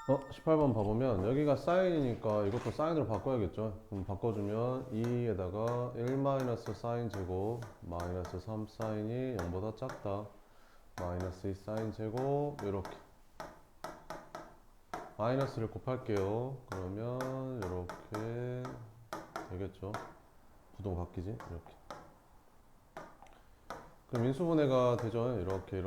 18번 봐보면 여기가 사인이니까 이것도 사인으로 바꿔야겠죠. 그럼 바꿔주면 2에다가 1 마이너스 사인 제곱 마이너스 3 사인이 0보다 작다. 마이너스 2 사인 제곱 이렇게 마이너스를 곱할게요. 그러면 이렇게 되겠죠. 부동 바뀌지? 이렇게. 그럼 인수분해가 되죠. 이렇게.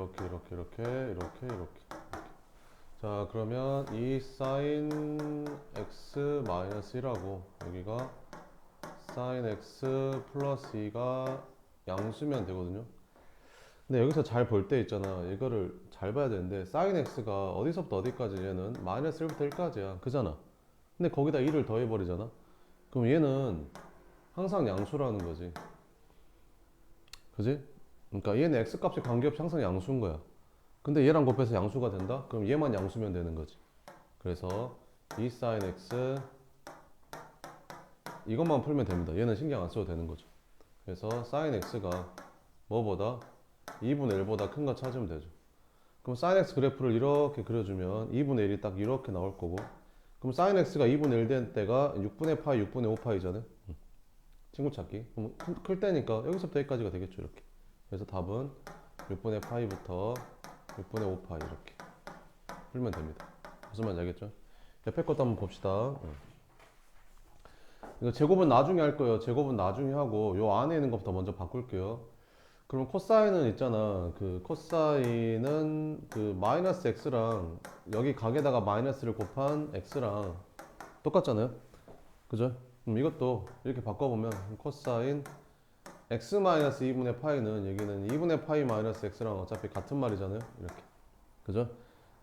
자, 그러면 2 사인 x 마이너스 1하고 여기가 사인 x 플러스 2가 양수면 되거든요. 근데 여기서 잘 볼 때 있잖아. 이거를 잘 봐야 되는데 사인 x가 어디서부터 어디까지 얘는 마이너스 1부터 1까지야. 그잖아. 근데 거기다 2를 더해버리잖아. 그럼 얘는 항상 양수라는 거지. 그지? 그러니까 얘는 x 값이 관계없이 항상 양수인 거야. 근데 얘랑 곱해서 양수가 된다? 그럼 얘만 양수면 되는 거지. 그래서 2 sin x 이것만 풀면 됩니다. 얘는 신경 안 써도 되는 거죠. 그래서 sin x가 뭐보다 2분의 1보다 큰 거 찾으면 되죠. 그럼 sin x 그래프를 이렇게 그려주면 2분의 1이 딱 이렇게 나올 거고, 그럼 sin x가 2분의 1 된 때가 6분의 파이, 6분의 5파이잖아요. 친구 찾기. 그럼 클 때니까 여기서부터 여기까지가 되겠죠. 이렇게. 그래서 답은 6분의 파이부터 6분의 5파이 이렇게 풀면 됩니다. 무슨 말인지 알겠죠? 옆에 것도 한번 봅시다. 이거 제곱은 나중에 할 거예요. 제곱은 나중에 하고 요 안에 있는 것부터 먼저 바꿀게요. 그럼 코사인은 있잖아. 그 코사인은 그 마이너스 x랑 여기 각에다가 마이너스를 곱한 x랑 똑같잖아요. 그죠? 그럼 이것도 이렇게 바꿔보면 코사인 x 마이너스 2분의 파이는 여기는 2분의 파이 마이너스 x랑 어차피 같은 말이잖아요. 이렇게. 그죠?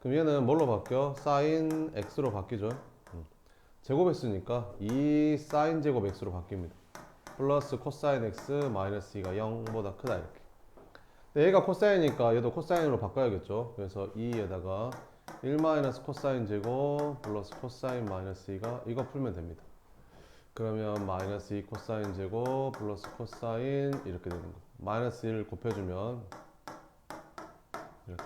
그럼 얘는 뭘로 바뀌어? 사인 x로 바뀌죠. 제곱했으니까 2 사인 제곱 x로 바뀝니다. 플러스 코사인 x 마이너스 2가 0보다 크다 이렇게. 근데 얘가 코사인이니까 얘도 코사인으로 바꿔야겠죠. 그래서 2에다가 1 마이너스 코사인 제곱 플러스 코사인 마이너스 2가 이거 풀면 됩니다. 그러면 마이너스 2 코사인 제곱 플러스 코사인 이렇게 되는 거. 마이너스 1 곱해주면 이렇게.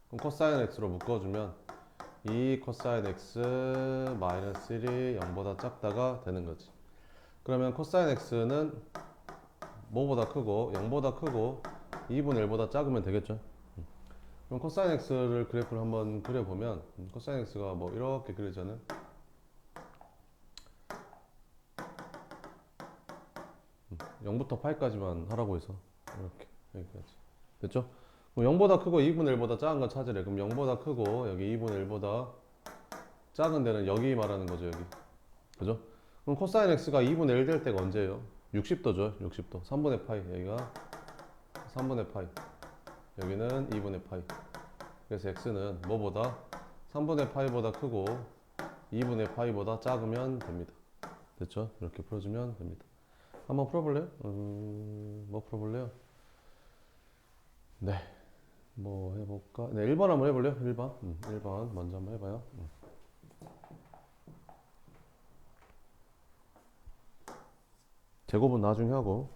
그럼 코사인 x로 묶어주면 2 코사인 x 마이너스 1이 0보다 작다가 되는 거지. 그러면 코사인 x는 뭐보다 크고 0보다 크고 2분의 1보다 작으면 되겠죠. 그럼 코사인 x를 그래프를 한번 그려보면 코사인 x가 뭐 이렇게 그리잖아요. 0부터 파이까지만 하라고 해서 이렇게 여기까지 됐죠? 0보다 크고 2분의 1보다 작은 건 찾으래. 그럼 0보다 크고 여기 2분의 1보다 작은 데는 여기 말하는 거죠. 여기. 그죠? 그럼 코사인 x가 2분의 1 될 때가 언제예요? 60도죠. 60도. 3분의 파이. 여기가 3분의 파이. 여기는 2분의 파이. 그래서 x는 뭐보다 3분의 파이보다 크고 2분의 파이보다 작으면 됩니다. 됐죠? 이렇게 풀어주면 됩니다. 한번 풀어볼래요? 뭐 풀어볼래요? 네. 뭐 해볼까? 네, 1번 한번 해볼래요? 1번. 1번 먼저 한번 해봐요. 제곱은 나중에 하고.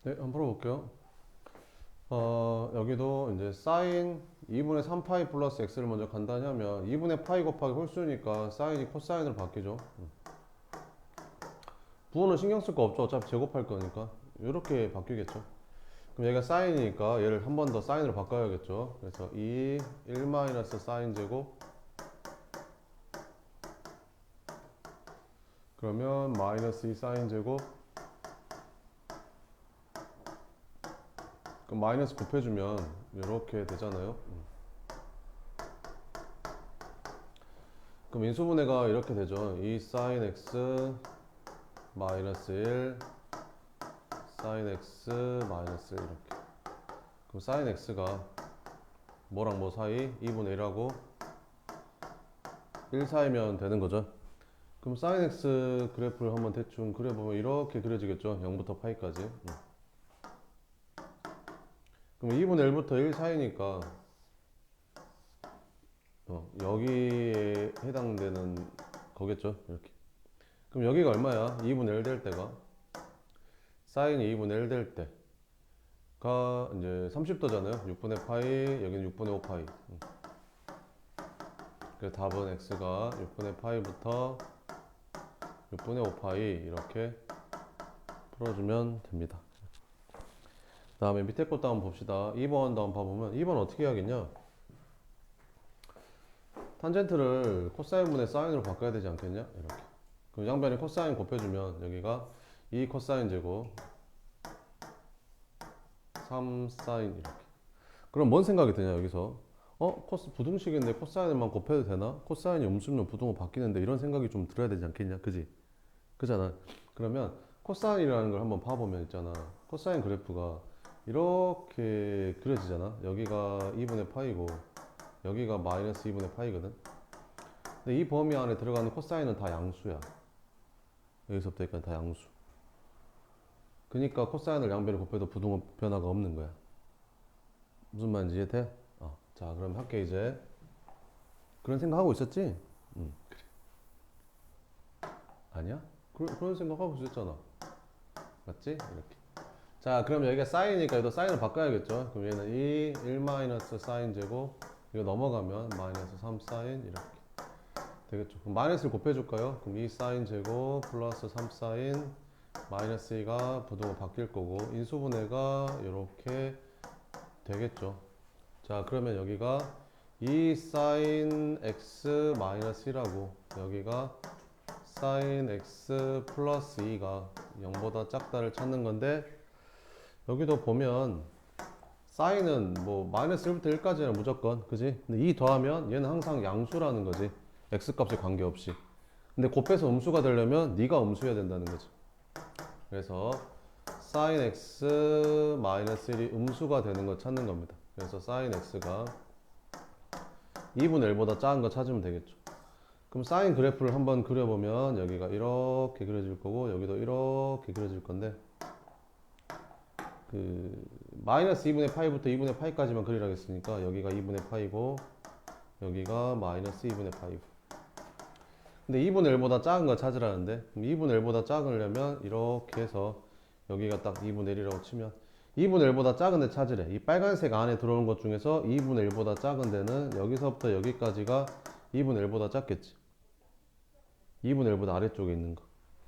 네, 한번 풀어볼게요. 여기도 이제 사인 2분의 3파이 플러스 x를 먼저 간단히 하면 2분의 파이 곱하기 홀수니까 사인이 코사인으로 바뀌죠. 부호는 신경 쓸 거 없죠. 어차피 제곱할 거니까. 이렇게 바뀌겠죠. 그럼 얘가 사인이니까 얘를 한 번 더 사인으로 바꿔야겠죠. 그래서 1 마이너스 사인 제곱 그러면 마이너스 2 사인 제곱 그럼 마이너스 곱해주면 이렇게 되잖아요. 그럼 인수분해가 이렇게 되죠. 2 사인 x 마이너스 1 사인 x 마이너스 1 이렇게. 그럼 사인 x가 뭐랑 뭐 사이? 2분의 1하고 1 사이면 되는 거죠. 그럼 사인 x 그래프를 한번 대충 그려보면 이렇게 그려지겠죠. 0부터 파이까지. 그럼 2분의 1부터 1 사이니까 여기에 해당되는 거겠죠. 이렇게. 그럼 여기가 얼마야? 2분의 1 될 때가 사인이 2분의 1 될 때가 이제 30도잖아요. 6분의 파이 여기는 6분의 5 파이. 그래서 답은 x가 6분의 파이부터 6분의 5 파이 이렇게 풀어주면 됩니다. 그 다음에 밑에 것도 한번 봅시다. 2번도 한번 봐보면 2번 어떻게 해야겠냐? 탄젠트를 코사인분의 사인으로 바꿔야 되지 않겠냐? 이렇게. 그럼 양변에 코사인 곱해주면 여기가 2 코사인 제곱 3 사인 이렇게. 그럼 뭔 생각이 드냐 여기서? 코스 부등식인데 코사인만 곱해도 되나? 코사인이 음수면 부등호 바뀌는데 이런 생각이 좀 들어야 되지 않겠냐? 그지? 그잖아. 그러면 코사인이라는 걸 한번 봐보면 있잖아. 코사인 그래프가 이렇게 그려지잖아. 여기가 2분의 파이고 여기가 마이너스 2분의 파이거든. 근데 이 범위 안에 들어가는 코사인은 다 양수야. 여기서부터 여기까지 다 양수. 그러니까 코사인을 양변에 곱해도 부등호 변화가 없는 거야. 무슨 말인지 이해돼? 자, 그럼 할게 이제. 그런 생각하고 있었지? 그래. 아니야? 그런 생각하고 있었잖아. 맞지? 이렇게. 자, 그럼 여기가 사인이니까 여기도 사인을 바꿔야겠죠. 그럼 얘는 1 마이너스 사인 제곱 이거 넘어가면 마이너스 3 사인 이렇게 되겠죠. 그럼 마이너스를 곱해줄까요? 그럼 2 사인 제곱 플러스 3 사인 마이너스 2가 부등호 바뀔 거고 인수분해가 이렇게 되겠죠. 자, 그러면 여기가 2 사인 x 마이너스 1하고 여기가 사인 x 플러스 2가 0보다 작다를 찾는 건데 여기도 보면 사인은 뭐 마이너스 1부터 1까지는 무조건 그지? 근데 2 더하면 얘는 항상 양수라는 거지. x 값에 관계없이. 근데 곱해서 음수가 되려면 네가 음수여야 된다는 거지. 그래서 사인 x 마이너스 1이 음수가 되는 거 찾는 겁니다. 그래서 사인 x가 2분의 1보다 작은 거 찾으면 되겠죠. 그럼 사인 그래프를 한번 그려보면 여기가 이렇게 그려질 거고 여기도 이렇게 그려질 건데 마이너스 2분의 파이부터 2분의 파이까지만 그리라 했으니까 여기가 2분의 파이고 여기가 마이너스 2분의 파이고 근데 2분의 1보다 작은 거 찾으라는데 그럼 2분의 1보다 작으려면 이렇게 해서 여기가 딱 2분의 1이라고 치면 2분의 1보다 작은 데 찾으래. 이 빨간색 안에 들어오는 것 중에서 2분의 1보다 작은 데는 여기서부터 여기까지가 2분의 1보다 작겠지. 2분의 1보다 아래쪽에 있는 거.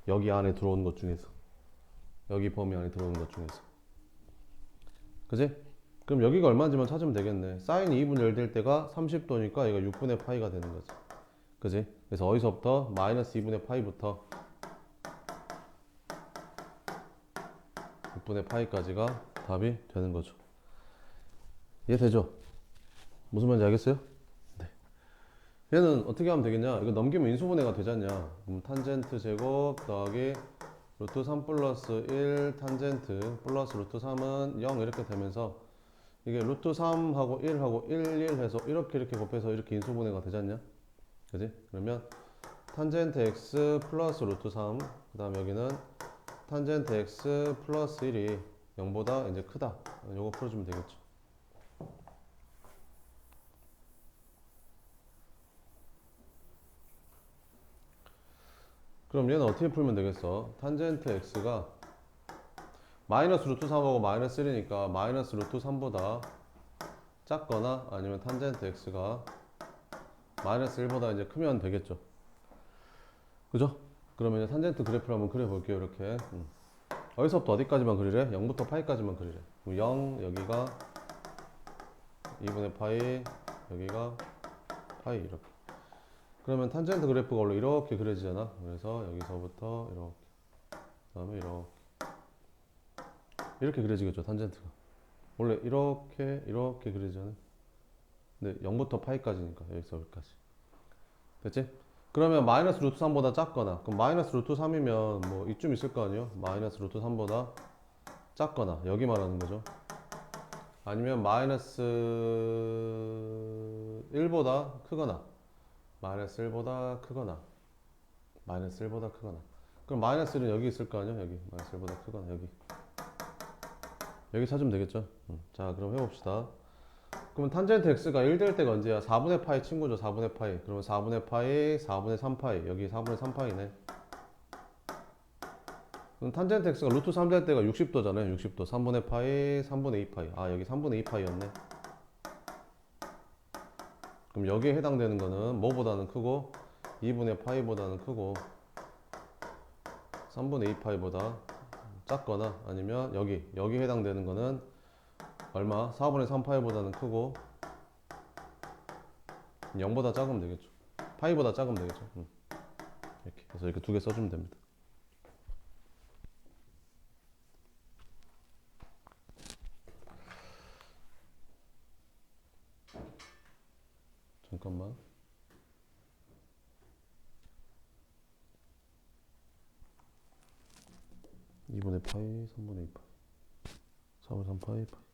여기 안에 들어오는 것 중에서. 여기 범위 안에 들어오는 것 중에서. 그지? 그럼 여기가 얼마인지만 찾으면 되겠네. 사인이 2분의 1 될 때가 30도니까 이거 6분의 파이가 되는 거지. 그지? 그래서 어디서부터? 마이너스 2분의 파이부터 6분의 파이까지가 답이 되는 거죠. 이해되죠? 무슨 말인지 알겠어요? 네. 얘는 어떻게 하면 되겠냐? 이거 넘기면 인수분해가 되지 않냐? 그럼 탄젠트 제곱 더하기 루트 3 플러스 1 탄젠트 플러스 루트 3은 0 이렇게 되면서 이게 루트 3하고 1하고 1 해서 이렇게 곱해서 이렇게 인수분해가 되지 않냐? 그지? 그러면 탄젠트 x 플러스 루트 3 그 다음 여기는 탄젠트 x 플러스 1이 0보다 이제 크다. 요거 풀어주면 되겠죠. 그럼 얘는 어떻게 풀면 되겠어? 탄젠트 x가 마이너스 루트 3하고 마이너스 1이니까 마이너스 루트 3보다 작거나 아니면 탄젠트 x가 마이너스 1보다 이제 크면 되겠죠. 그죠? 그러면 이제 탄젠트 그래프를 한번 그려볼게요. 이렇게. 어디서부터 어디까지만 그리래? 0부터 파이까지만 그리래. 0, 여기가 2분의 파이, 여기가 파이 이렇게. 그러면 탄젠트 그래프가 원래 이렇게 그려지잖아. 그래서 여기서부터 이렇게, 그다음에 이렇게 그려지겠죠. 탄젠트가 원래 이렇게 그려지잖아요. 근데 0부터 파이까지니까 여기서 여기까지. 됐지? 그러면 마이너스 루트 3보다 작거나, 그럼 마이너스 루트 3이면 뭐 이쯤 있을 거 아니에요? 마이너스 루트 3보다 작거나, 여기 말하는 거죠. 아니면 마이너스 1보다 크거나, 마이너스 1보다 크거나, 마이너스 1보다 크거나. 그럼 마이너스 1은 여기 있을 거 아니에요? 여기 마이너스 1보다 크거나, 여기 찾으면 되겠죠. 자, 그럼 해봅시다. 그러면 탄젠트 x가 1 될 때가 언제야? 4분의 파이 친구죠. 4분의 파이. 그러면 4분의 파이, 4분의 3파이. 여기 4분의 3파이네. 그럼 탄젠트 x가 루트 3 될 때가 60도잖아요. 60도. 3분의 파이, 3분의 2파이. 아, 여기 3분의 2파이였네. 그럼 여기에 해당되는 거는 뭐보다는 크고 2분의 파이보다는 크고 3분의 2파이보다 작거나 아니면 여기 해당되는 거는 얼마? 4분의 3파이보다는 크고 0보다 작으면 되겠죠. 파이보다 작으면 되겠죠. 이렇게. 그래서 이렇게 두 개 써주면 됩니다. 잠깐만. 2분의 파이, 3분의 2파이, 4분의 3파이, 파이.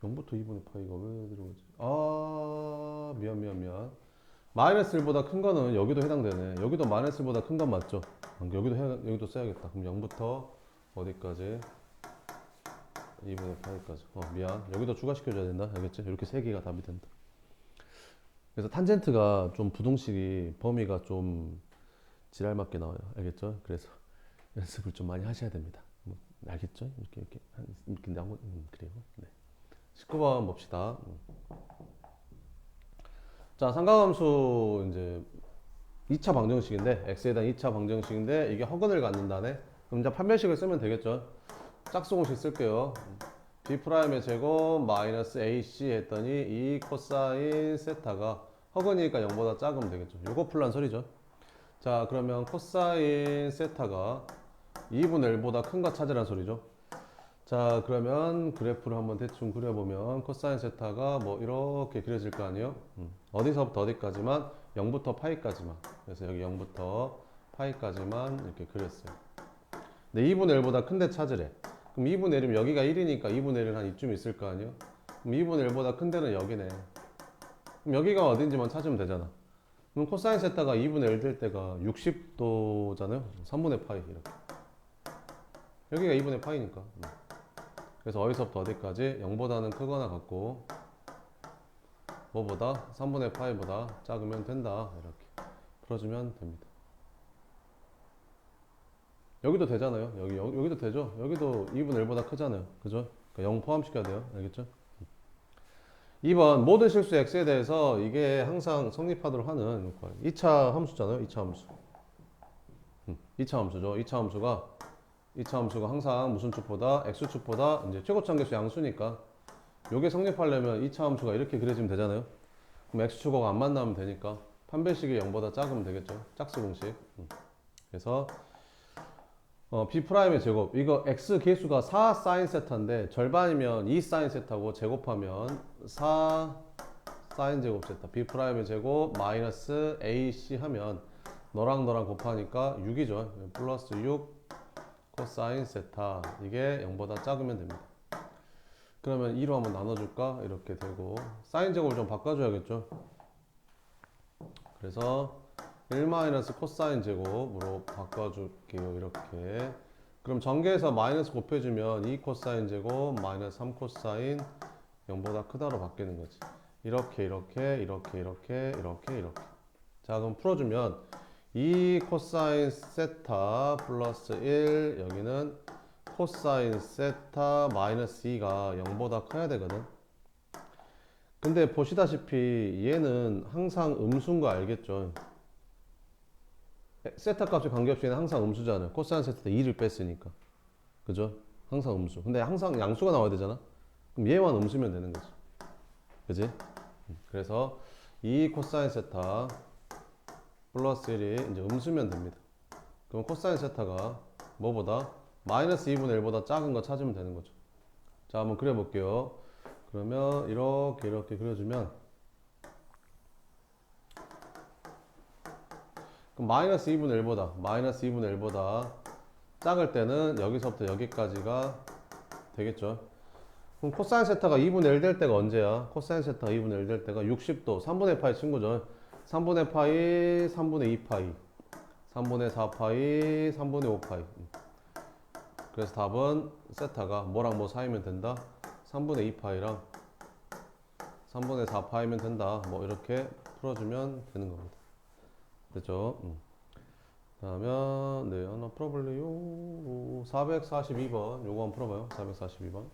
0부터 2분의 파이가 왜 들어가지? 아, 미안. 마이너스 1보다 큰 거는 여기도 해당되네. 여기도 마이너스 1보다 큰 건 맞죠? 여기도 써야겠다. 그럼 0부터 어디까지? 2분의 파이까지. 미안. 여기도 추가시켜줘야 된다. 알겠지? 이렇게 세 개가 답이 된다. 그래서 탄젠트가 좀 부동식이 범위가 좀 지랄맞게 나와요. 알겠죠? 그래서 연습을 좀 많이 하셔야 됩니다. 알겠죠? 이렇게 나오고 그래요. 네. 19번 봅시다. 자, 삼각함수 이제 2차 방정식인데 x에 대한 2차 방정식인데 이게 허근을 갖는다네. 그럼 이제 판별식을 쓰면 되겠죠. 짝수공식 쓸게요. b'의 제곱 마이너스 ac 했더니 이 코사인 세타가 허근이니까 0보다 작으면 되겠죠. 요거 풀란 소리죠. 자, 그러면 코사인 세타가 2분의 1보다 큰 거 찾으란 소리죠. 자, 그러면 그래프를 한번 대충 그려보면 코사인 세타가 뭐 이렇게 그려질 거 아니에요? 어디서부터 어디까지만? 0부터 파이까지만. 그래서 여기 0부터 파이까지만 이렇게 그렸어요. 근데 2분의 1보다 큰데 찾으래. 그럼 2분의 1이면 여기가 1이니까 2분의 1은 한 이쯤 있을 거 아니에요? 그럼 2분의 1보다 큰 데는 여기네. 그럼 여기가 어딘지만 찾으면 되잖아. 그럼 코사인 세타가 2분의 1 될 때가 60도잖아요? 3분의 파이 이렇게. 여기가 2분의 파이니까. 그래서 어디서부터 어디까지 0보다는 크거나 같고 뭐보다 3분의 파이보다 작으면 된다. 이렇게 풀어주면 됩니다. 여기도 되잖아요. 여기도 되죠. 여기도 2분의 1보다 크잖아요. 그죠? 그러니까 0 포함시켜야 돼요. 알겠죠? 2번 모든 실수 x에 대해서 이게 항상 성립하도록 하는 2차 함수잖아요. 2차 함수. 2차 함수죠. 2차 함수가 항상 무슨 축보다 x축보다 이제 최고차함계수 양수니까 요게 성립하려면 2차 함수가 이렇게 그려지면 되잖아요. 그럼 x축하고 안 만나면 되니까 판별식이 0보다 작으면 되겠죠. 짝수 공식. 그래서 b'의 제곱 이거 x 계수가 4 사인 세타인데 절반이면 2 사인 세타고 제곱하면 4 사인 제곱 세타 b'의 제곱 마이너스 ac 하면 너랑 곱하니까 6이죠. 플러스 6 코사인 세타 이게 0보다 작으면 됩니다. 그러면 2로 한번 나눠줄까? 이렇게 되고 사인 제곱을 좀 바꿔줘야겠죠. 그래서 1 마이너스 코사인 제곱으로 바꿔줄게요. 이렇게. 그럼 전개해서 마이너스 곱해주면 2 코사인 제곱 마이너스 3 코사인 0보다 크다로 바뀌는 거지. 이렇게. 자, 그럼 풀어주면 2 코사인 세타 플러스 1 여기는 코사인 세타 마이너스 2가 0보다 커야 되거든. 근데 보시다시피 얘는 항상 음수인 거 알겠죠? 세타 값이 관계없이 얘는 항상 음수잖아요. 코사인 세타 2를 뺐으니까. 그죠? 항상 음수. 근데 항상 양수가 나와야 되잖아? 그럼 얘만 음수면 되는 거지. 그지? 그래서 2 코사인 세타 플러스 1이 이제 음수면 됩니다. 그럼 코사인 세타가 뭐보다? 마이너스 2분의 1보다 작은 거 찾으면 되는 거죠. 자, 한번 그려볼게요. 그러면 이렇게 그려주면 그럼 마이너스 2분의 1보다 작을 때는 여기서부터 여기까지가 되겠죠. 그럼 코사인 세타가 2분의 1 될 때가 언제야? 코사인 세타가 2분의 1 될 때가 60도 3분의 파이 친구죠. 3분의 파이 3분의 2 파이 3분의 4 파이 3분의 5 파이. 그래서 답은 세타가 뭐랑 뭐 사이면 된다? 3분의 2 파이랑 3분의 4 파이면 된다. 뭐 이렇게 풀어주면 되는 겁니다. 됐죠? 그러면 네, 하나 풀어볼래요? 442번 요거 한번 풀어봐요. 442번.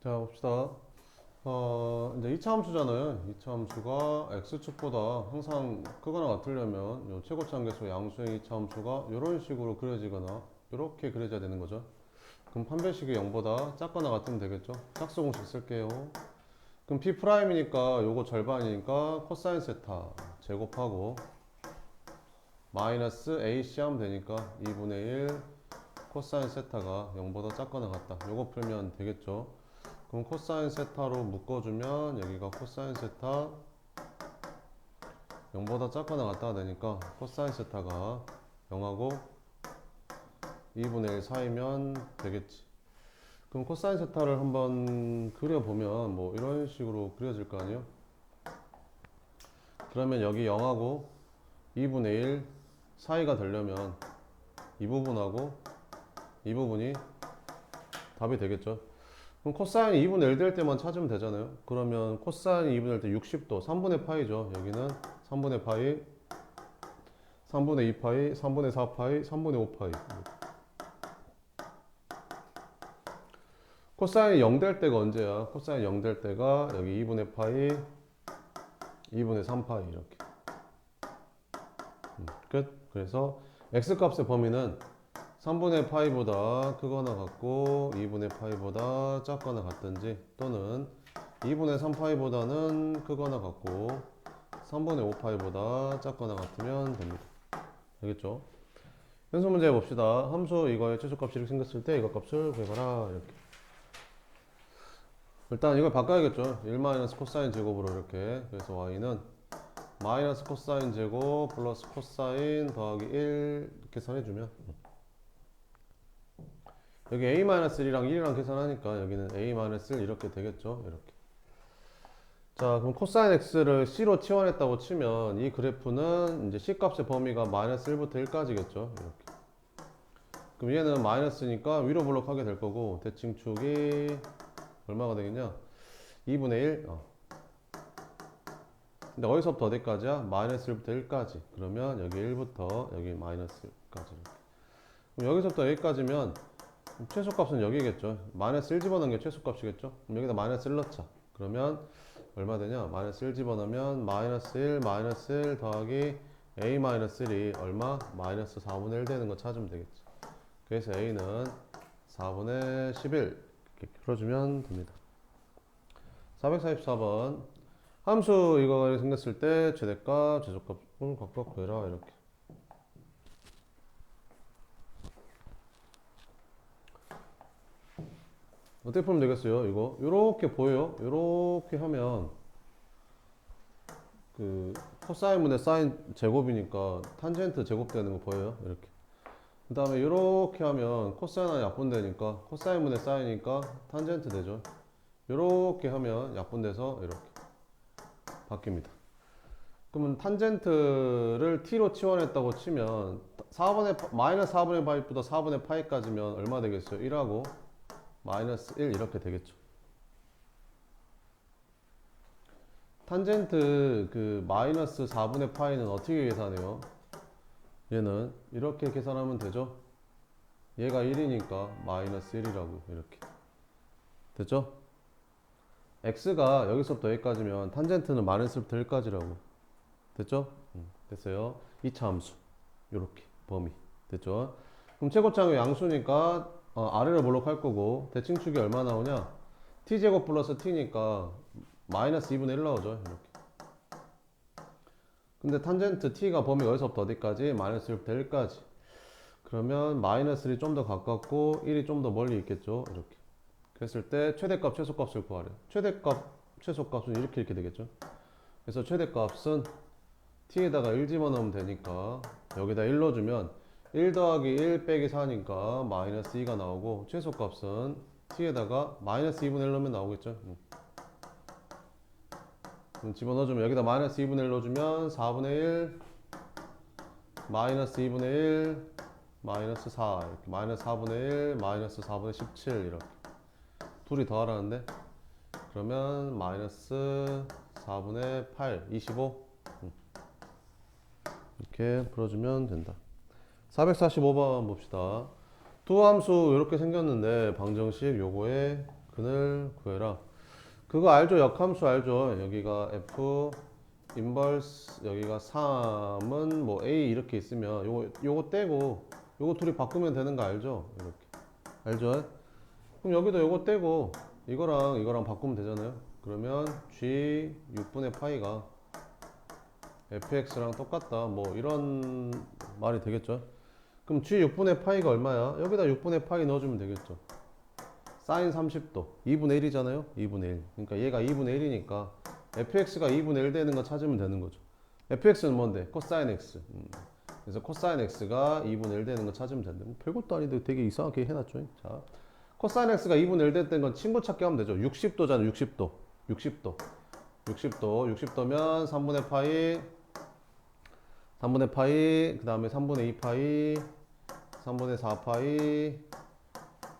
자, 봅시다. 이제 2차 함수잖아요. 2차 함수가 x축보다 항상 크거나 같으려면 요 최고차함계수 양수의 2차 함수가 이런 식으로 그려지거나 이렇게 그려져야 되는 거죠. 그럼 판별식이 0보다 작거나 같으면 되겠죠. 짝수 공식 쓸게요. 그럼 P'이니까 요거 절반이니까 코사인 세타 제곱하고 마이너스 AC 하면 되니까 2분의 1 코사인 세타가 0보다 작거나 같다. 요거 풀면 되겠죠. 그럼 코사인 세타로 묶어주면 여기가 코사인 세타 0보다 작거나 같다가 되니까 코사인 세타가 0하고 2분의 1 사이면 되겠지. 그럼 코사인 세타를 한번 그려보면 뭐 이런 식으로 그려질 거 아니에요? 그러면 여기 0하고 2분의 1 사이가 되려면 이 부분하고 이 부분이 답이 되겠죠. 그럼 코사인이 2분의 1 될 때만 찾으면 되잖아요. 그러면 코사인이 2분의 1 될 때 60도, 3분의 파이죠. 여기는 3분의 파이, 3분의 2 파이, 3분의 4 파이, 3분의 5 파이. 코사인이 0 될 때가 언제야? 코사인이 0 될 때가 여기 2분의 파이, 2분의 3 파이 이렇게. 끝. 그래서 x 값의 범위는 3분의 파이보다 크거나 같고 2분의 파이보다 작거나 같든지 또는 2분의 3 파이보다는 크거나 같고 3분의 5 파이보다 작거나 같으면 됩니다. 알겠죠? 연습 문제 봅시다. 함수 이거의 최소값이 이렇게 생겼을 때 이거 값을 구해봐라. 이렇게. 일단 이걸 바꿔야겠죠. 1 마이너스 코사인 제곱으로 이렇게. 그래서 y는 마이너스 코사인 제곱 플러스 코사인 더하기 1 계산해주면 여기 a-1이랑 1이랑 계산하니까 여기는 a-1 이렇게 되겠죠. 이렇게. 자, 그럼 코사인 x를 c로 치환했다고 치면 이 그래프는 이제 c 값의 범위가 마이너스 1부터 1까지겠죠. 이렇게. 그럼 얘는 마이너스니까 위로 블록하게 될 거고 대칭축이 얼마가 되겠냐? 2분의 1. 근데 어디서부터 어디까지야? 마이너스 1부터 1까지. 그러면 여기 1부터 여기 마이너스 1까지. 그럼 여기서부터 여기까지면 최소값은 여기겠죠. 마이너스 1 집어넣은 게 최소값이겠죠. 그럼 여기다 마이너스 1 넣자. 그러면 얼마 되냐? 마이너스 1 집어넣으면 마이너스 1 더하기 a 마이너스 1이 얼마? 마이너스 4분의 1 되는 거 찾으면 되겠지. 그래서 a는 4분의 11 이렇게 풀어주면 됩니다. 444번 함수 이거 생겼을 때 최대값, 최소값을 각각 구해라. 이렇게. 어떻게 풀면 되겠어요? 이거 요렇게 보여요. 요렇게 하면 그 코사인분의 사인 제곱이니까 탄젠트 제곱되는 거 보여요. 이렇게. 그 다음에 요렇게 하면 코사인은 약분되니까 코사인분의 사인이니까 탄젠트 되죠. 요렇게 하면 약분돼서 이렇게 바뀝니다. 그러면 탄젠트를 t로 치환했다고 치면 마이너스 4분의 파이보다 4분의 파이까지면 얼마 되겠어요? 1하고 마이너스 1 이렇게 되겠죠. 탄젠트 그 마이너스 4분의 파이는 어떻게 계산해요? 얘는 이렇게 계산하면 되죠. 얘가 1이니까 마이너스 1이라고 이렇게 됐죠? x가 여기서부터 여기까지면 탄젠트는 마이너스 1부터 1까지라고 됐죠? 됐어요. 2차 함수 요렇게 범위 됐죠? 그럼 최고차는 양수니까 아래로 블록할 거고 대칭축이 얼마 나오냐? t제곱 플러스 t니까 마이너스 2분의 1 나오죠. 이렇게. 근데 탄젠트 t가 범위가 어디서부터 어디까지? 마이너스 1부터 1까지. 그러면 마이너스 1이 좀 더 가깝고 1이 좀 더 멀리 있겠죠. 이렇게. 그랬을 때 최대값, 최소값을 구하래. 최대값, 최소값은 이렇게 되겠죠. 그래서 최대값은 t에다가 1 집어넣으면 되니까 여기다 1 넣어주면 1 더하기 1 빼기 4니까 마이너스 2가 나오고 최소값은 t에다가 마이너스 2분의 1 넣으면 나오겠죠. 집어넣어주면 여기다 마이너스 2분의 1 넣어주면 4분의 1 마이너스 2분의 1 마이너스 4 이렇게 마이너스 4분의 1 마이너스 4분의 17 이렇게 둘이 더하라는데 그러면 마이너스 4분의 8 25 이렇게 풀어주면 된다. 445번 봅시다. 두 함수 이렇게 생겼는데 방정식 요거의 근을 구해라. 그거 알죠? 역함수 알죠? 여기가 f 인버스 여기가 3은 뭐 a 이렇게 있으면 요거 떼고 요거 둘이 바꾸면 되는 거 알죠? 이렇게 알죠? 그럼 여기도 요거 떼고 이거랑 바꾸면 되잖아요. 그러면 g 6분의 파이가 fx랑 똑같다 뭐 이런 말이 되겠죠. 그럼 g 6분의 파이가 얼마야? 여기다 6분의 파이 넣어주면 되겠죠. 사인 30도 2분의 1이잖아요. 2분의 1 그러니까 얘가 2분의 1이니까 fx가 2분의 1 되는 거 찾으면 되는 거죠. fx는 뭔데? 코사인 x. 그래서 코사인 x가 2분의 1 되는 거 찾으면 된다. 뭐 별것도 아닌데 되게 이상하게 해놨죠. 자, 코사인 x가 2분의 1 됐던 건 친구 찾기 하면 되죠. 60도잖아. 60도 60도면 3분의 파이 그 다음에 3분의 2 파이 3분의 4 파이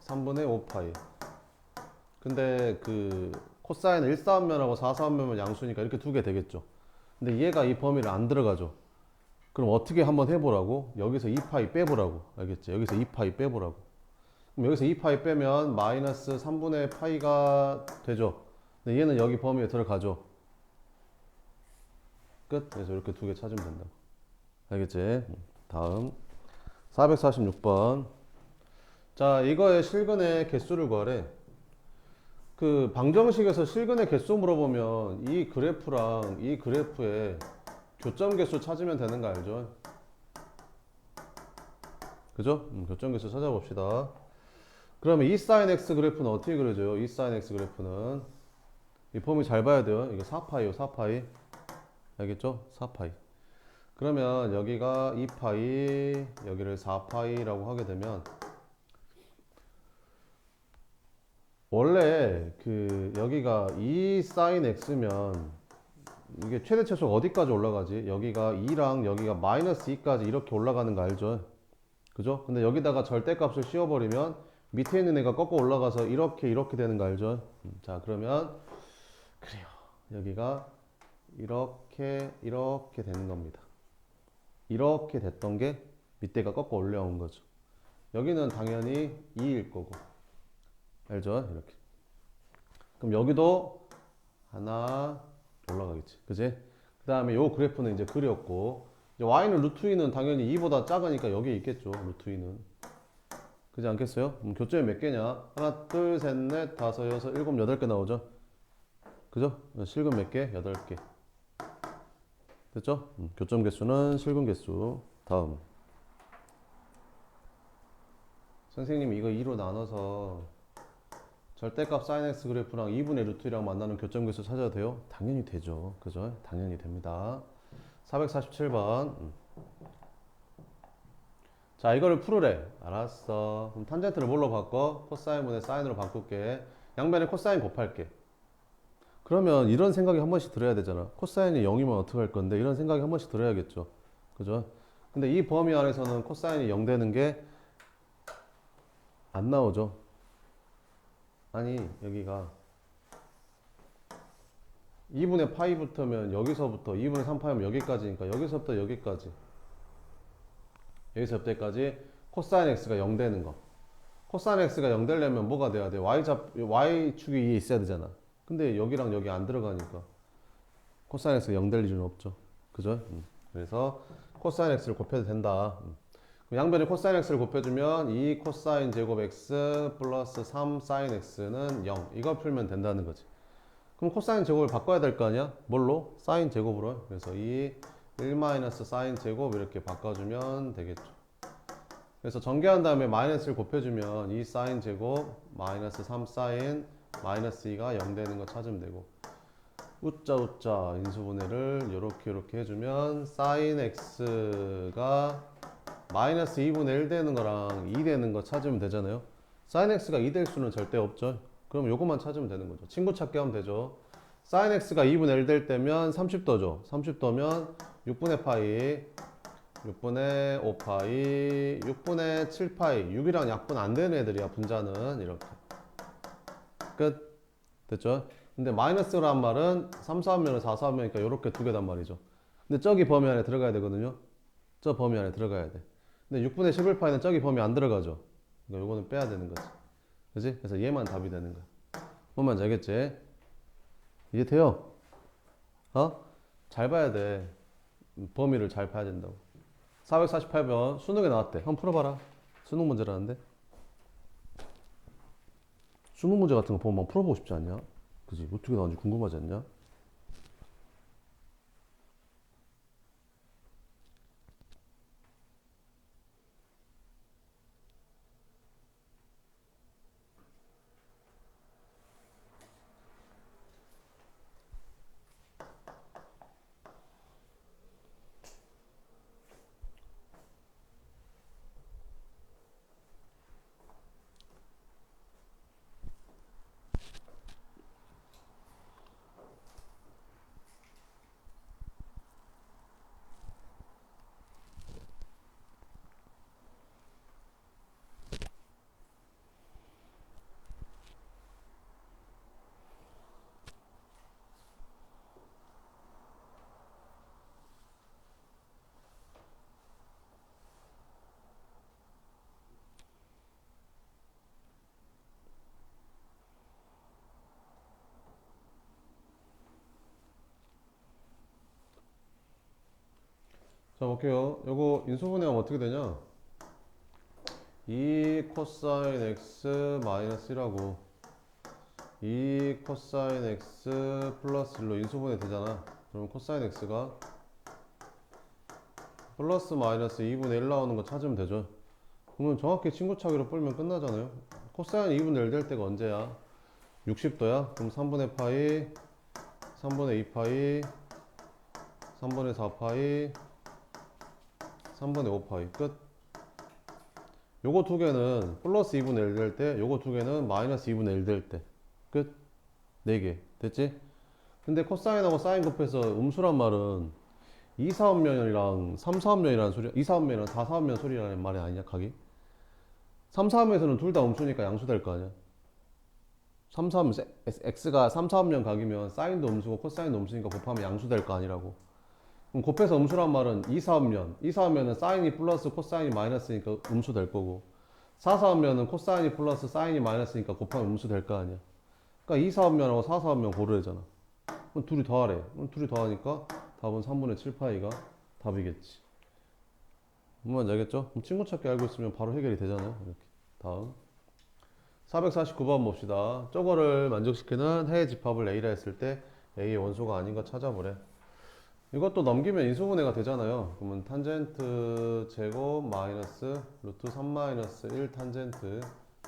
3분의 5 파이 근데 그 코사인 1사분면하고 4사분면 양수니까 이렇게 두 개 되겠죠. 근데 얘가 이 범위를 안 들어가죠. 그럼 어떻게 한번 해보라고? 여기서 2파이 빼보라고. 알겠지? 여기서 2파이 빼보라고. 그럼 여기서 2파이 빼면 마이너스 3분의 파이가 되죠. 근데 얘는 여기 범위에 들어가죠. 끝. 그래서 이렇게 두 개 찾으면 된다고. 알겠지? 다음 446번. 자, 이거의 실근의 개수를 구하래. 그 방정식에서 실근의 개수 물어보면 이 그래프랑 이 그래프의 교점 개수 찾으면 되는 거 알죠? 그죠? 교점 개수 찾아봅시다. 그러면 이 사인 x 그래프는 어떻게 그려져요? 이 사인 x 그래프는 이 범위 잘 봐야 돼요. 이거 4파이요, 4파이. 알겠죠? 4파이. 그러면 여기가 2파이, 여기를 4파이라고 하게 되면 원래 그 여기가 2 사인 x면 이게 최대 최소가 어디까지 올라가지? 여기가 2랑 여기가 마이너스 2까지 이렇게 올라가는 거 알죠? 그죠? 근데 여기다가 절대값을 씌워버리면 밑에 있는 애가 꺾어 올라가서 이렇게 되는 거 알죠? 자, 그러면 그래요. 여기가 이렇게 되는 겁니다. 이렇게 됐던 게 밑에가 꺾어 올라온 거죠. 여기는 당연히 2일 거고. 알죠? 이렇게. 그럼 여기도 하나 올라가겠지. 그지? 그 다음에 요 그래프는 이제 그렸고, 이제 y는 루트 2는 당연히 2보다 작으니까 여기에 있겠죠. 루트 2는. 그지 않겠어요? 교점이 몇 개냐? 하나, 둘, 셋, 넷, 다섯, 여섯, 일곱, 여덟 개 나오죠? 그죠? 실근 몇 개? 8개. 됐죠? 교점 개수는 실근 개수. 다음. 선생님이 이거 2로 나눠서 절대값 sin x 그래프랑 2분의 루트 2랑 만나는 교점 개수 찾아도 돼요? 당연히 되죠. 그죠? 당연히 됩니다. 447번. 자, 이거를 풀으래. 알았어. 그럼 탄젠트를 뭘로 바꿔? 코사인분의 사인으로 바꿀게. 양변에 코사인 곱할게. 그러면 이런 생각이 한 번씩 들어야 되잖아. 코사인이 0이면 어떻게 할 건데? 이런 생각이 한 번씩 들어야겠죠. 그죠? 근데 이 범위 안에서는 코사인이 0 되는 게 안 나오죠. 아니, 여기가 2분의 파이부터면 여기서부터 2분의 3파이면 여기까지니까 여기서부터 여기까지, 여기서부터 여기까지 코사인 x가 0 되는 거. 코사인 x가 0 되려면 뭐가 돼야 돼? y축이 위에 있어야 되잖아. 근데 여기랑 여기 안 들어가니까 코사인 x가 0 될 일은 없죠. 그죠? 그래서 코사인 x를 곱해도 된다. 양변에 코사인 x를 곱해주면 2 코사인 제곱 x 플러스 3 사인 x는 0. 이걸 풀면 된다는 거지. 그럼 코사인 제곱을 바꿔야 될 거 아니야? 뭘로? 사인 제곱으로. 그래서 1 마이너스 사인 제곱 이렇게 바꿔주면 되겠죠. 그래서 전개한 다음에 마이너스를 곱해주면 2 사인 제곱 마이너스 3 사인 마이너스 2가 0 되는 거 찾으면 되고, 우짜 인수분해를 이렇게 해주면 사인 x가 마이너스 2분의 1 되는 거랑 2 되는 거 찾으면 되잖아요. 사인 x가 2 될 수는 절대 없죠. 그럼 요것만 찾으면 되는 거죠. 친구 찾기 하면 되죠. 사인 x가 2분의 1 될 때면 30도죠. 30도면 6분의 파이, 6분의 5파이, 6분의 7파이. 6이랑 약분 안 되는 애들이야, 분자는. 이렇게. 끝. 됐죠? 근데 마이너스란 말은 3, 4하면 4, 4하면이니까 이렇게 두 개단 말이죠. 근데 저기 범위 안에 들어가야 되거든요. 저 범위 안에 들어가야 돼. 근데 6분의 11파이는 저기 범위 안 들어가죠. 그러니까 요거는 빼야 되는 거지. 그지? 그래서 얘만 답이 되는 거야. 뭔 말인지 알겠지? 이해 돼요? 어? 잘 봐야 돼. 범위를 잘 봐야 된다고. 448번 수능에 나왔대. 한번 풀어봐라. 수능 문제라는데. 수능 문제 같은 거 보면 막 풀어보고 싶지 않냐? 그지? 어떻게 나오는지 궁금하지 않냐? 자 볼게요. 요거 인수분해하면 어떻게 되냐? 2 코사인 x 마이너스 1하고 2 코사인 x 플러스 1로 인수분해 되잖아. 그럼 코사인 x가 플러스 마이너스 2분의 1 나오는 거 찾으면 되죠. 그러면 정확히 친구차기로 풀면 끝나잖아요. 코사인 2분의 1 될 때가 언제야? 60도야? 그럼 3분의 파이, 3분의 2 파이, 3분의 4 파이, 3분의 5 파이 끝. 요거 두 개는 플러스 2분의 1 될 때, 요거 두 개는 마이너스 2분의 1 될 때 끝. 4개 됐지? 근데 코사인하고 사인 곱해서 음수란 말은 2, 4음면이랑 3, 4음면이라는 소리, 2, 4음면이랑 4, 4음면 소리라는 말이 아니냐, 각이? 3, 4음에서는 둘 다 음수니까 양수될 거 아니야? 3, 4음면, x가 3, 4음면 각이면 사인도 음수고 코사인도 음수니까 곱하면 양수될 거 아니라고. 그럼 곱해서 음수란 말은 2, 4음면, 2, 4음면은 사인이 플러스 코사인이 마이너스니까 음수 될 거고 4, 4음면은 코사인이 플러스 사인이 마이너스니까 곱하면 음수 될 거 아니야. 그러니까 2, 4음면하고 4, 4음면 고르래잖아. 그럼 둘이 더하래. 그럼 둘이 더하니까 답은 3분의 7파이가 답이겠지. 뭔지 알겠죠? 그럼 친구 찾기 알고 있으면 바로 해결이 되잖아요. 이렇게. 다음 449번 봅시다. 저거를 만족시키는 해의 집합을 A라 했을 때 A의 원소가 아닌 거 찾아보래. 이것도 넘기면 인수분해가 되잖아요. 그러면 탄젠트 제곱 마이너스 루트 3 마이너스 1 탄젠트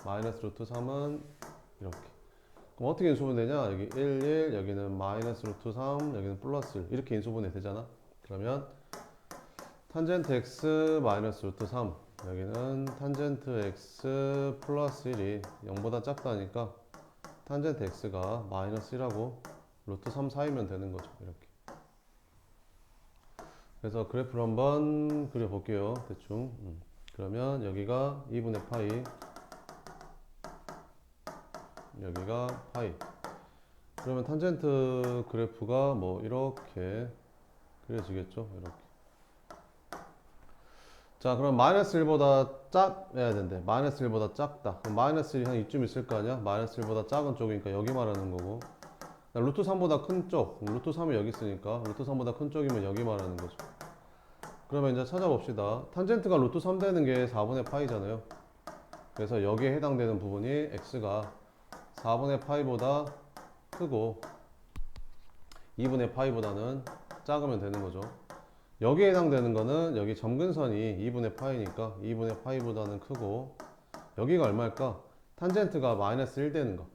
마이너스 루트 3은 이렇게. 그럼 어떻게 인수분해되냐? 여기 1, 1, 여기는 마이너스 루트 3, 여기는 플러스 1 이렇게 인수분해 되잖아. 그러면 탄젠트 x 마이너스 루트 3 여기는 탄젠트 x 플러스 1이 0보다 작다니까 탄젠트 x가 마이너스 1하고 루트 3 사이면 되는 거죠. 이렇게. 그래서 그래프를 한번 그려볼게요. 대충. 그러면 여기가 2분의 파이 여기가 파이. 그러면 탄젠트 그래프가 뭐 이렇게 그려지겠죠. 이렇게. 자, 그럼 마이너스 1보다 작아야 된대. 마이너스 1보다 작다. 그럼 마이너스 1이 한 이쯤 있을 거 아니야? 마이너스 1보다 작은 쪽이니까 여기 말하는 거고. 루트 3보다 큰 쪽. 루트 3이 여기 있으니까 루트 3보다 큰 쪽이면 여기 말하는 거죠. 그러면 이제 찾아봅시다. 탄젠트가 루트 3 되는 게 4분의 파이잖아요. 그래서 여기에 해당되는 부분이 x가 4분의 파이보다 크고 2분의 파이보다는 작으면 되는 거죠. 여기에 해당되는 거는 여기 점근선이 2분의 파이니까 2분의 파이보다는 크고 여기가 얼마일까? 탄젠트가 마이너스 1 되는 거.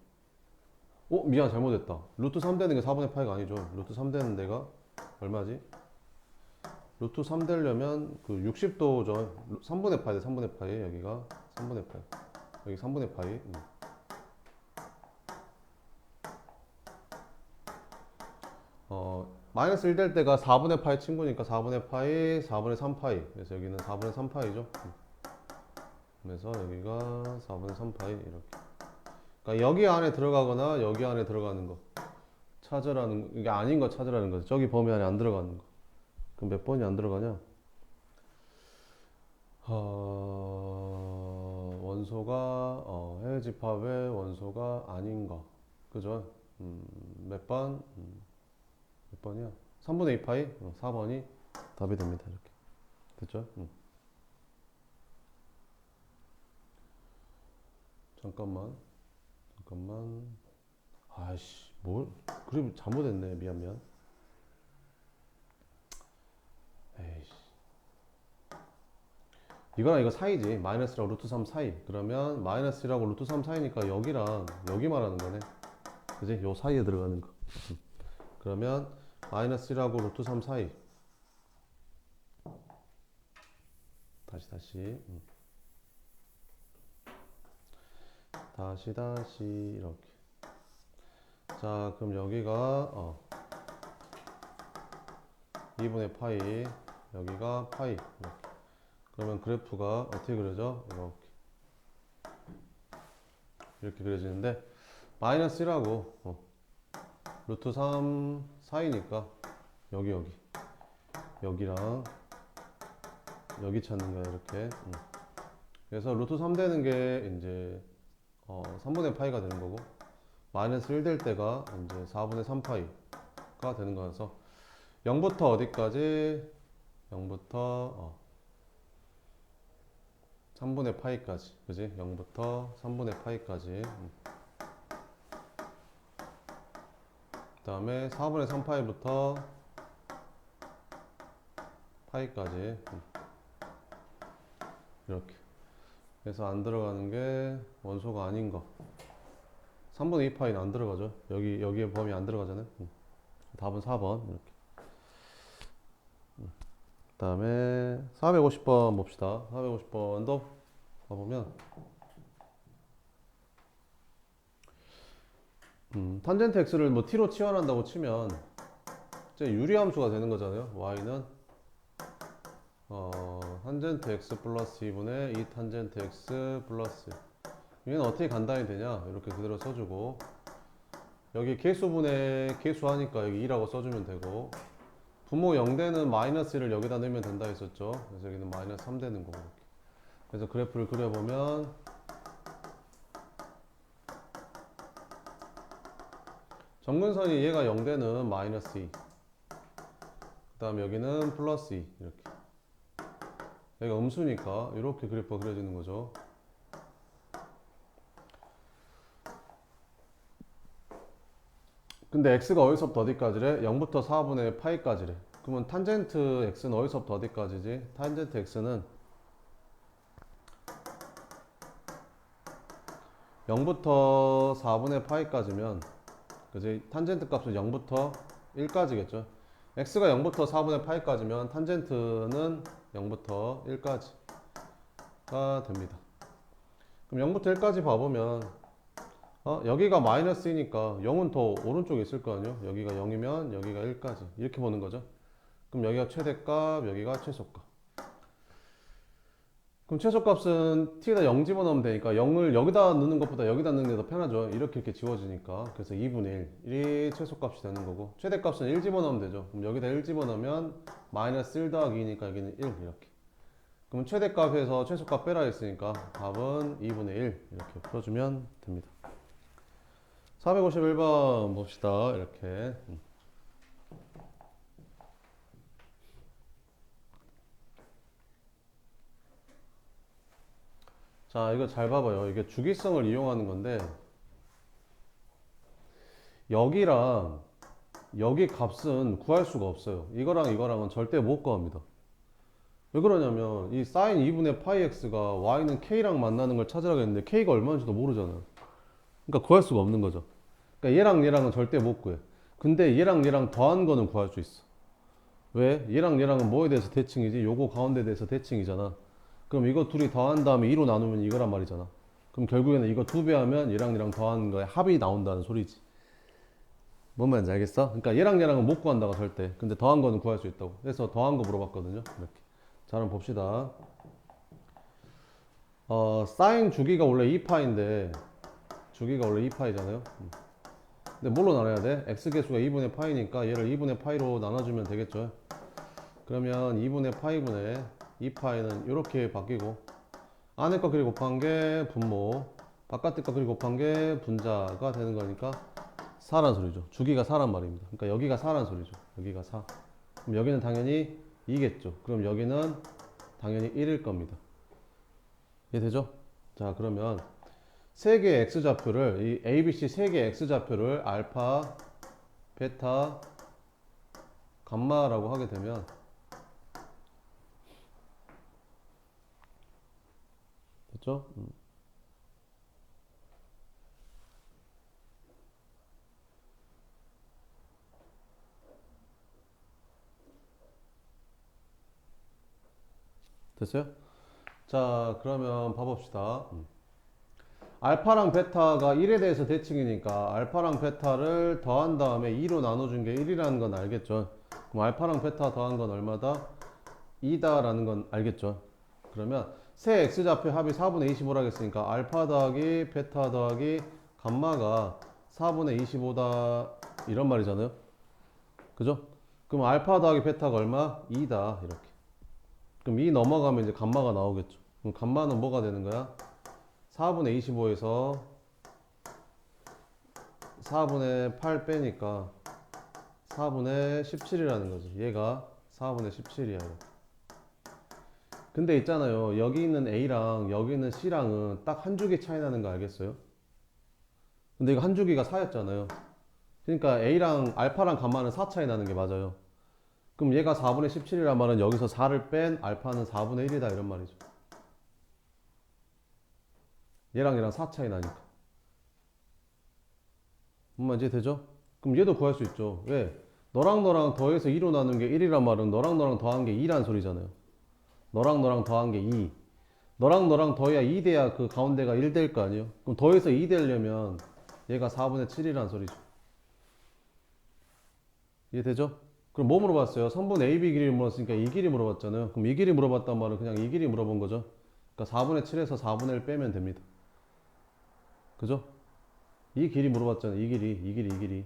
미안 잘못했다. 루트 3 되는 게 4분의 파이가 아니죠. 루트 3 되는 데가 얼마지? 루트 3 되려면 그 60도죠. 3분의 파이 돼 3분의 파이 여기가 3분의 파이 여기 3분의 파이 마이너스 1 될 때가 4분의 파이 친구니까 4분의 파이 4분의 3파이 그래서 여기는 4분의 3파이죠. 그래서 여기가 4분의 3파이 이렇게. 그러니까 여기 안에 들어가거나 여기 안에 들어가는 거 찾으라는 이게 아닌 거 찾으라는 거죠. 저기 범위 안에 안 들어가는 거. 그럼 몇 번이 안 들어가냐? 원소가 해외 집합의 원소가 아닌 거. 그죠? 몇 번? 몇 번이야? 3분의 2 파이? 4번이 답이 됩니다. 이렇게. 됐죠? 잠깐만. 아이씨, 뭘? 그림 잘못했네. 미안. 에이씨. 이거랑 이거 사이지. 마이너스랑 루트 3 사이. 그러면 마이너스라고 루트 3 사이니까 여기랑 여기 말하는 거네. 그지? 요 사이에 들어가는 거. 그러면 마이너스라고 루트 3 사이. 다시 이렇게. 자, 그럼 여기가 2분의 파이 여기가 파이 이렇게. 그러면 그래프가 어떻게 그려져? 이렇게 그려지는데 마이너스 1하고 루트 3 사이니까 여기랑 여기 찾는 거야 이렇게. 그래서 루트 3 되는 게 이제 3분의 파이가 되는 거고 마이너스 1 될 때가 이제 4분의 3파이가 되는 거라서 0부터 어디까지 0부터 3분의 파이까지, 그지? 0부터 3분의 파이까지. 그 다음에 4분의 3파이부터 파이까지. 이렇게. 그래서 안 들어가는 게 원소가 아닌 거. 3분의 2파이는 안 들어가죠. 여기에 범위 안 들어가잖아요. 답은 4번. 이렇게. 그 다음에 450번 봅시다. 450번도 가보면 탄젠트 x를 뭐 t로 치환한다고 치면 이제 유리함수가 되는 거잖아요. y는 탄젠트 x 플러스 2분의 2 탄젠트 x 플러스, 얘는 어떻게 간단히 되냐, 이렇게 그대로 써주고, 여기 개수분의 개수하니까 여기 2라고 써주면 되고, 분모 0되는 마이너스 1을 여기다 넣으면 된다 했었죠. 그래서 여기는 마이너스 3 되는 거고. 이렇게. 그래서 그래프를 그려보면 정근선이 얘가 0되는 마이너스 2, 그 다음 여기는 플러스 2, 이렇게. 여기가 음수니까 이렇게 그래프가 그려지는 거죠. 근데 x가 어디서부터 어디까지래? 0부터 4분의 파이까지래. 그러면 탄젠트 x는 어디서부터 어디까지지? 탄젠트 x는 0부터 4분의 파이까지면, 그지? 탄젠트 값은 0부터 1까지겠죠. x가 0부터 4분의 파이까지면 탄젠트는 0부터 1까지가 됩니다. 그럼 0부터 1까지 봐보면 여기가 마이너스이니까 0은 더 오른쪽에 있을 거 아니에요. 여기가 0이면 여기가 1까지 이렇게 보는 거죠. 그럼 여기가 최대값, 여기가 최소값. 그럼 최소값은 t에다 0 집어넣으면 되니까 0을 여기다 넣는 것보다 여기다 넣는 게 더 편하죠. 이렇게 지워지니까. 그래서 2분의 1이 최소값이 되는 거고, 최대값은 1 집어넣으면 되죠. 그럼 여기다 1 집어넣으면 마이너스 1 더하기 2니까 여기는 1 이렇게. 그럼 최대값에서 최소값 빼라 했으니까 답은 2분의 1 이렇게 풀어주면 됩니다. 451번 봅시다. 이렇게. 자, 이거 잘 봐봐요. 이게 주기성을 이용하는 건데, 여기랑 여기 값은 구할 수가 없어요. 이거랑 이거랑은 절대 못 구합니다. 왜 그러냐면 이 사인 2분의 파이 x가 y는 k랑 만나는 걸 찾으라고 했는데 k가 얼마인지도 모르잖아요. 그러니까 구할 수가 없는 거죠. 그러니까 얘랑 얘랑은 절대 못 구해. 근데 얘랑 얘랑 더한 거는 구할 수 있어. 왜? 얘랑 얘랑은 뭐에 대해서 대칭이지? 요거 가운데에 대해서 대칭이잖아. 그럼 이거 둘이 더한 다음에 2로 나누면 이거란 말이잖아. 그럼 결국에는 이거 2배 하면 얘랑 얘랑 더한 거에 합이 나온다는 소리지. 뭔 말인지 알겠어? 그러니까 얘랑 얘랑은 못 구한다고 절대. 근데 더한 거는 구할 수 있다고. 그래서 더한 거 물어봤거든요. 이렇게. 자, 그럼 봅시다. 사인 주기가 원래 2파인데 주기가 원래 2파이잖아요. 근데 뭘로 나눠야 돼? x 개수가 2분의 파이니까 얘를 2분의 파이로 나눠주면 되겠죠. 그러면 2분의 파이분의 2파이는 이렇게 바뀌고, 안에 거 그리 곱한 게 분모, 바깥에 거 그리 곱한 게 분자가 되는 거니까 4란 소리죠. 주기가 4란 말입니다. 그러니까 여기가 4란 소리죠. 여기가 4. 그럼 여기는 당연히 2겠죠. 그럼 여기는 당연히 1일 겁니다. 이해되죠? 자, 그러면 세 개의 x좌표를, 이 ABC 세 개의 x좌표를 알파, 베타, 감마라고 하게 되면, 됐죠? 됐어요? 자, 그러면 봐봅시다. 알파랑 베타가 1에 대해서 대칭이니까 알파랑 베타를 더한 다음에 2로 나눠준 게 1이라는 건 알겠죠? 그럼 알파랑 베타 더한 건 얼마다? 2다라는 건 알겠죠? 그러면 세 x좌표 합이 4분의 25라고 했으니까 알파 더하기 베타 더하기 감마가 4분의 25다 이런 말이잖아요. 그죠? 그럼 알파 더하기 베타가 얼마? 2다 이렇게. 그럼 2 넘어가면 이제 감마가 나오겠죠. 그럼 감마는 뭐가 되는 거야? 4분의 25에서 4분의 8 빼니까 4분의 17이라는 거지. 얘가 4분의 17이야. 이렇게. 근데 있잖아요. 여기 있는 A랑 여기 있는 C랑은 딱 한 주기 차이 나는 거 알겠어요? 근데 이거 한 주기가 4였잖아요. 그러니까 A랑 알파랑 감마는 4 차이 나는 게 맞아요. 그럼 얘가 4분의 17이란 말은 여기서 4를 뺀 알파는 4분의 1이다 이런 말이죠. 얘랑 얘랑 4 차이 나니까. 엄마 이제 되죠? 그럼 얘도 구할 수 있죠. 왜? 너랑 너랑 더해서 2로 나눈 게 1이란 말은 너랑 너랑 더한 게 2란 소리잖아요. 너랑 너랑 더한 게 2. 너랑 너랑 더해야 2 돼야 그 가운데가 1 될 거 아니에요? 그럼 더해서 2 되려면 얘가 4분의 7이란 소리죠. 이해되죠? 그럼 뭐 물어봤어요? 선분 AB 길이 물어봤으니까 이 길이 물어봤잖아요. 그럼 이 길이 물어봤단 말은 그냥 이 길이 물어본 거죠. 그러니까 4분의 7에서 4분의 1 빼면 됩니다. 그죠? 이 길이 물어봤잖아요. 이 길이.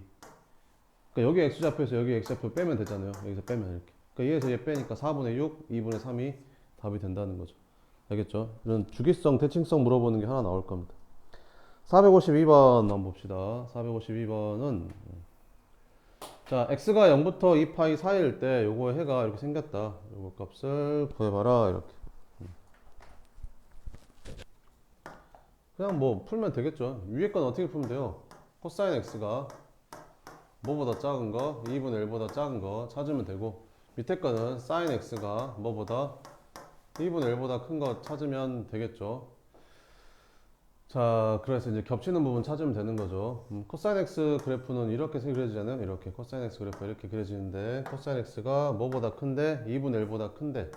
그러니까 여기 X좌표에서 여기 X좌표 빼면 되잖아요. 여기서 빼면 이렇게. 그러니까 얘에서 얘 빼니까 4분의 6, 2분의 3이 답이 된다는 거죠. 알겠죠? 이런 주기성, 대칭성 물어보는 게 하나 나올 겁니다. 452번 한번 봅시다. 452번은 자, x가 0부터 2파이 사이일 때 요거 해가 이렇게 생겼다. 요거 값을 구해봐라 이렇게. 그냥 뭐 풀면 되겠죠. 위에 건 어떻게 풀면 돼요? 코사인 x가 뭐보다 작은 거, 2분의 1보다 작은 거 찾으면 되고, 밑에 거는 사인 x가 뭐보다 2분의 1보다 큰 거 찾으면 되겠죠. 자, 그래서 이제 겹치는 부분 찾으면 되는 거죠. 코사인 x 그래프는 이렇게 그려지잖아요. 이렇게 코사인 x 그래프 이렇게 그려지는데 코사인 x가 뭐보다 큰데 2분의 1보다 큰데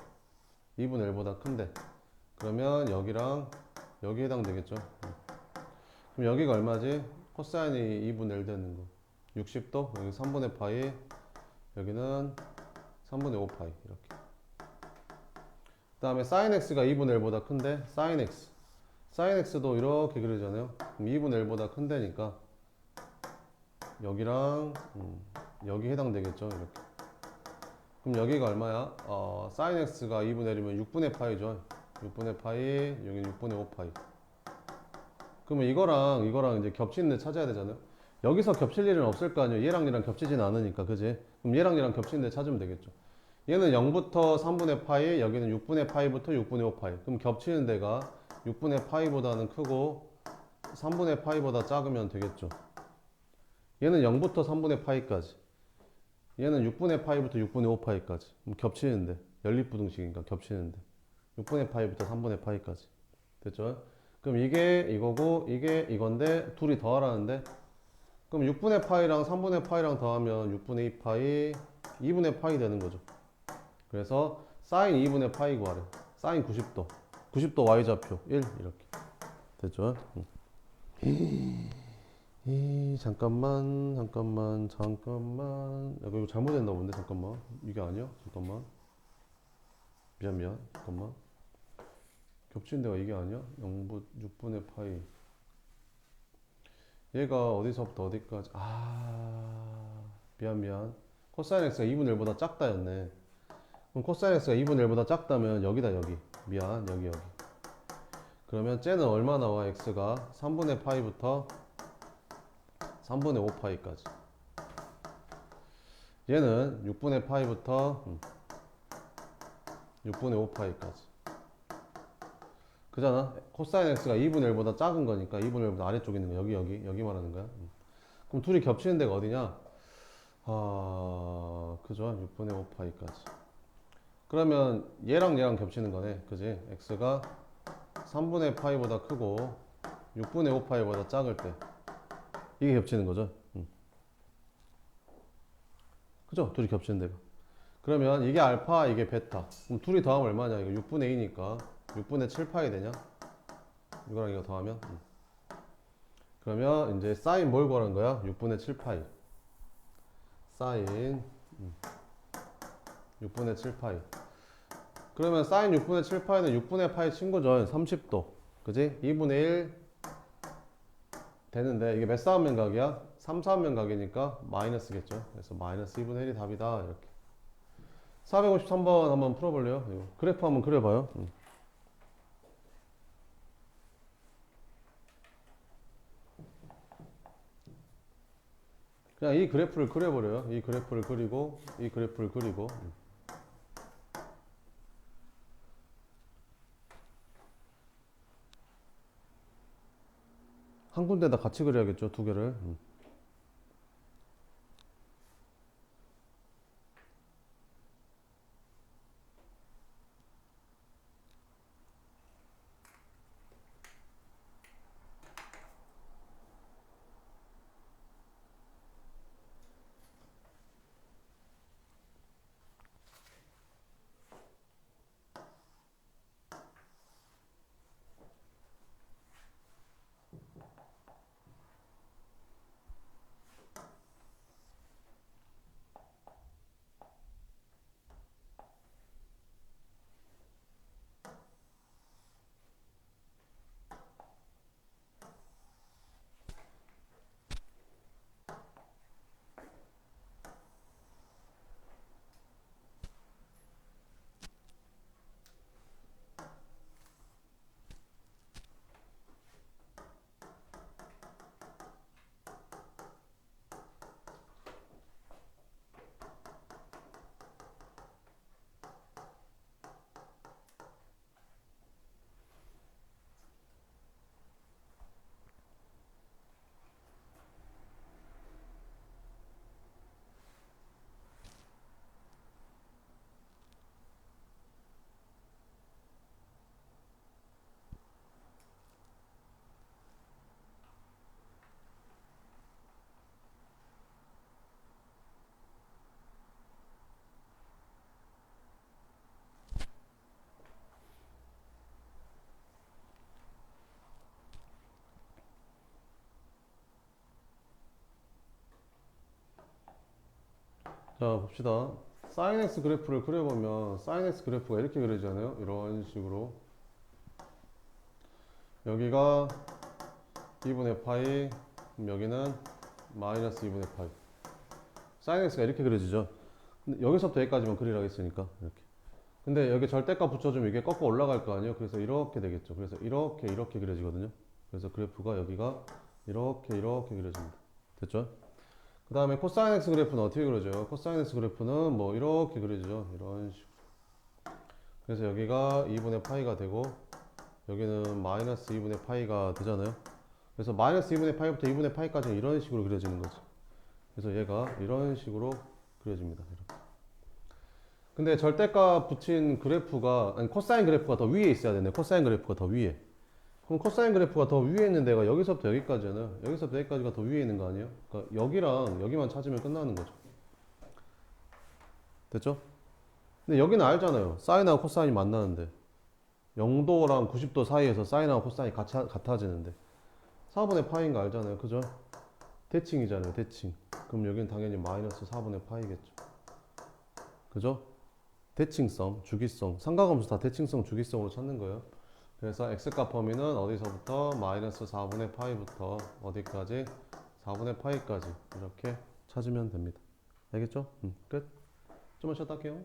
2분의 1보다 큰데 그러면 여기랑 여기 해당되겠죠. 그럼 여기가 얼마지? 코사인이 2분의 1 되는 거 60도 여기 3분의 파이 여기는 3분의 5파이 이렇게. 그 다음에 사인 x가 2분의 1보다 큰데 사인 x 사인 x도 이렇게 그리잖아요. 그럼 2분의 1보다 큰데니까 여기랑 여기 해당되겠죠. 이렇게. 그럼 여기가 얼마야? 사인 x가 2분의 1이면 6분의 파이죠. 6분의 파이, 여기 6분의 5 파이. 그러면 이거랑 이제 겹치는 데 찾아야 되잖아요. 여기서 겹칠 일은 없을 거 아니에요. 얘랑 얘랑 겹치진 않으니까, 그지? 그럼 얘랑 얘랑 겹치는 데 찾으면 되겠죠. 얘는 0부터 3분의 파이, 여기는 6분의 파이부터 6분의 5 파이. 그럼 겹치는 데가 6분의 파이보다는 크고 3분의 파이보다 작으면 되겠죠. 얘는 0부터 3분의 파이까지. 얘는 6분의 파이부터 6분의 5 파이까지. 그럼 겹치는데 연립부등식이니까 겹치는데 6분의 파이부터 3분의 파이까지. 됐죠? 그럼 이게 이거고 이게 이건데 둘이 더하라는데 그럼 6분의 파이랑 3분의 파이랑 더하면 6분의 2 파이 2분의 파이 되는 거죠. 그래서 사인 2분의 파이 구하래. 사인 90도 90도 y좌표 1 이렇게 됐죠? 잠깐만 이거 잘못했나 본데 잠깐만 이게 아니야? 잠깐만 미안 잠깐만 겹친 데가 이게 아니야? 0부 6분의 파이 얘가 어디서부터 어디까지 미안 코사인 x가 2분의 1보다 작다였네. 그럼 코사인 x가 2분의 1보다 작다면 여기다 여기 미안 여기 그러면 쟤는 얼마 나와? x가 3분의 파이부터 3분의 5 파이까지 얘는 6분의 파이부터 6분의 5 파이까지 그잖아. 코사인 x가 2분의 1보다 작은 거니까 2분의 1보다 아래쪽에 있는 거 여기 말하는 거야. 그럼 둘이 겹치는 데가 어디냐? 그죠? 6분의 5 파이까지. 그러면 얘랑 얘랑 겹치는 거네. 그지? x가 3분의 파이보다 크고 6분의 5 파이보다 작을 때 이게 겹치는 거죠. 그죠? 둘이 겹치는 데가. 그러면 이게 알파, 이게 베타. 그럼 둘이 더하면 얼마냐? 이거 6분의 2니까 6분의 7 파이 되냐? 이거랑 이거 더하면? 그러면 이제 사인 뭘 구하는 거야? 6분의 7 파이. 사인 6분의 7 파이. 그러면 사인 6분의 7 파이는 6분의 파이 친구죠. 30도. 그지? 2분의 1 되는데 이게 몇 사분면각이야? 3, 4분면각이니까 마이너스겠죠. 그래서 마이너스 2분의 1이 답이다. 이렇게. 453번 한번 풀어볼래요? 이거. 그래프 한번 그려봐요. 그냥 이 그래프를 그려버려요. 이 그래프를 그리고 이 그래프를 그리고 한 군데다 같이 그려야겠죠, 두 개를. 자, 봅시다. 사인 x 그래프를 그려보면 사인 x 그래프가 이렇게 그려지잖아요. 이런 식으로. 여기가 2분의 파이, 그럼 여기는 마이너스 2분의 파이. 사인 x가 이렇게 그려지죠. 근데 여기서부터 여기까지만 그리라고 했으니까 이렇게. 근데 여기 절대값 붙여주면 이게 꺾어 올라갈 거 아니에요. 그래서 이렇게 되겠죠. 그래서 이렇게 그려지거든요. 그래서 그래프가 여기가 이렇게 그려집니다. 됐죠? 그 다음에 코사인 x 그래프는 어떻게 그려져요? 코사인 x 그래프는 뭐 이렇게 그려지죠. 이런 식으로. 그래서 여기가 2분의 파이가 되고 여기는 마이너스 2분의 파이가 되잖아요. 그래서 마이너스 2분의 파이부터 2분의 파이까지는 이런 식으로 그려지는 거죠. 그래서 얘가 이런 식으로 그려집니다. 이렇게. 근데 절대값 붙인 그래프가, 아니 코사인 그래프가 더 위에 있어야 되네. 코사인 그래프가 더 위에. 그럼 코사인 그래프가 더 위에 있는 데가 여기서부터 여기까지잖아요. 여기서부터 여기까지가 더 위에 있는 거 아니에요? 그러니까 여기랑 여기만 찾으면 끝나는 거죠. 됐죠? 근데 여기는 알잖아요. 사인하고 코사인이 만나는데 0도랑 90도 사이에서 사인하고 코사인이 같아지는데 4분의 파이인 거 알잖아요. 그죠? 대칭이잖아요. 대칭. 그럼 여기는 당연히 마이너스 4분의 파이겠죠. 그죠? 대칭성, 주기성. 삼각함수 다 대칭성, 주기성으로 찾는 거예요. 그래서 x값 범위는 어디서부터 마이너스 4분의 파이부터 어디까지? 4분의 파이까지 이렇게 찾으면 됩니다. 알겠죠? 끝. 좀만 쉬었다 할게요.